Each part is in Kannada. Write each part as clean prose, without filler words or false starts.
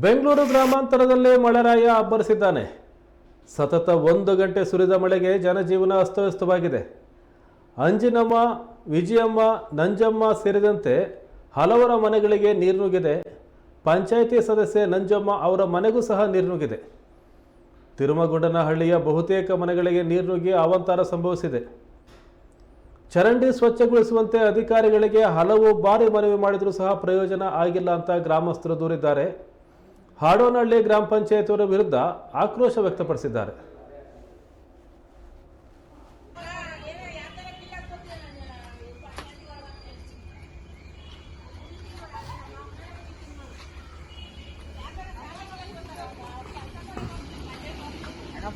ಬೆಂಗಳೂರು ಗ್ರಾಮಾಂತರದಲ್ಲಿ ಮಳೆರಾಯ ಅಬ್ಬರಿಸಿದ್ದಾನೆ. ಸತತ 1 ಗಂಟೆ ಸುರಿದ ಮಳೆಗೆ ಜನಜೀವನ ಅಸ್ತವ್ಯಸ್ತವಾಗಿದೆ. ಅಂಜಿನಮ್ಮ, ವಿಜಯಮ್ಮ, ನಂಜಮ್ಮ ಸೇರಿದಂತೆ ಹಲವರ ಮನೆಗಳಿಗೆ ನೀರು ನುಗ್ಗಿದೆ. ಪಂಚಾಯಿತಿ ಸದಸ್ಯೆ ನಂಜಮ್ಮ ಅವರ ಮನೆಗೂ ಸಹ ನೀರು ನುಗ್ಗಿದೆ. ತಿರುಮಗೊಂಡನಹಳ್ಳಿಯ ಬಹುತೇಕ ಮನೆಗಳಿಗೆ ನೀರು ನುಗ್ಗಿ ಅವಾಂತರ ಸಂಭವಿಸಿದೆ. ಚರಂಡಿ ಸ್ವಚ್ಛಗೊಳಿಸುವಂತೆ ಅಧಿಕಾರಿಗಳಿಗೆ ಹಲವು ಬಾರಿ ಮನವಿ ಮಾಡಿದರೂ ಸಹ ಪ್ರಯೋಜನ ಆಗಿಲ್ಲ ಅಂತ ಗ್ರಾಮಸ್ಥರು ದೂರಿದ್ದಾರೆ. ಹಾಡೋನಹಳ್ಳಿ ಗ್ರಾಮ ಪಂಚಾಯತಿಯವರ ವಿರುದ್ಧ ಆಕ್ರೋಶ ವ್ಯಕ್ತಪಡಿಸಿದ್ದಾರೆ.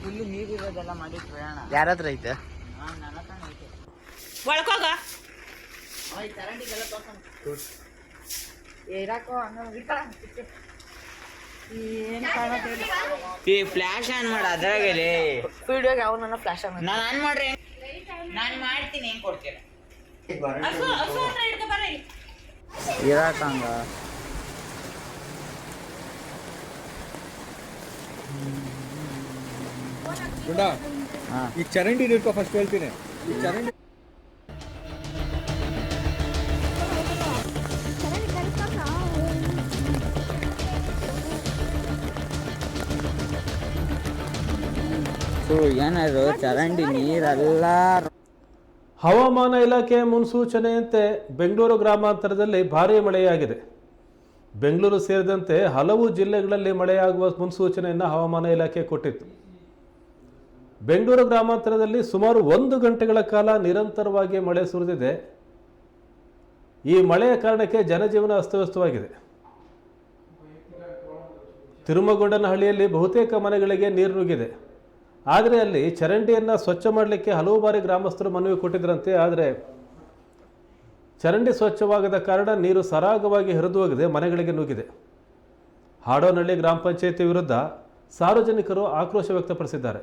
ಫುಲ್ಲು ನೀರಿರೋದೆಲ್ಲ ಮಾಡಿ ಪ್ರಯಾಣ ಯಾರ ಹತ್ರ ಐತೆ? ಒಳ್ಕೋಗ ಫ್ಲಾಶ್ ಆನ್ ಮಾಡ ಅದ್ರಾಗಲಿ ವಿಡಿಯೋಗೆ ಅವನನ್ನ ಫ್ಲಾಶ್ ಆನ್ ನಾನು ಆನ್ ಮಾಡ್ರಿ. ನಾನು ಮಾಡ್ತೀನಿ. ಹೆಂಗ್ ಕೊಡ್ತೀರ ಇರಾಕಂಗ ಈ ಚರಂಡಿ ಇಟ್ಕೋ ಫಸ್ಟ್ ಹೇಳ್ತೀನಿ. ಈ ಚರಂಡಿ ಏನಾದ್ರು ಚರಂಡಿ ನೀರೆಲ್ಲ. ಹವಾಮಾನ ಇಲಾಖೆ ಮುನ್ಸೂಚನೆಯಂತೆ ಬೆಂಗಳೂರು ಗ್ರಾಮಾಂತರದಲ್ಲಿ ಭಾರೀ ಮಳೆಯಾಗಿದೆ. ಬೆಂಗಳೂರು ಸೇರಿದಂತೆ ಹಲವು ಜಿಲ್ಲೆಗಳಲ್ಲಿ ಮಳೆಯಾಗುವ ಮುನ್ಸೂಚನೆಯನ್ನು ಹವಾಮಾನ ಇಲಾಖೆ ಕೊಟ್ಟಿತ್ತು. ಬೆಂಗಳೂರು ಗ್ರಾಮಾಂತರದಲ್ಲಿ ಸುಮಾರು 1 ಗಂಟೆಗಳ ಕಾಲ ನಿರಂತರವಾಗಿ ಮಳೆ ಸುರಿದಿದೆ. ಈ ಮಳೆಯ ಕಾರಣಕ್ಕೆ ಜನಜೀವನ ಅಸ್ತವ್ಯಸ್ತವಾಗಿದೆ. ತಿರುಮಗೊಂಡನಹಳ್ಳಿಯಲ್ಲಿ ಬಹುತೇಕ ಮನೆಗಳಿಗೆ ನೀರು ನುಗ್ಗಿದೆ. ಆದರೆ ಅಲ್ಲಿ ಚರಂಡಿಯನ್ನು ಸ್ವಚ್ಛ ಮಾಡಲಿಕ್ಕೆ ಹಲವು ಬಾರಿ ಗ್ರಾಮಸ್ಥರು ಮನವಿ ಕೊಟ್ಟಿದ್ದರಂತೆ. ಆದರೆ ಚರಂಡಿ ಸ್ವಚ್ಛವಾಗದ ಕಾರಣ ನೀರು ಸರಾಗವಾಗಿ ಹರಿದು ಹೋಗಿದೆ, ಮನೆಗಳಿಗೆ ನುಗ್ಗಿದೆ. ಹಾಡೋನಹಳ್ಳಿ ಗ್ರಾಮ ಪಂಚಾಯತಿ ವಿರುದ್ಧ ಸಾರ್ವಜನಿಕರು ಆಕ್ರೋಶ ವ್ಯಕ್ತಪಡಿಸಿದ್ದಾರೆ.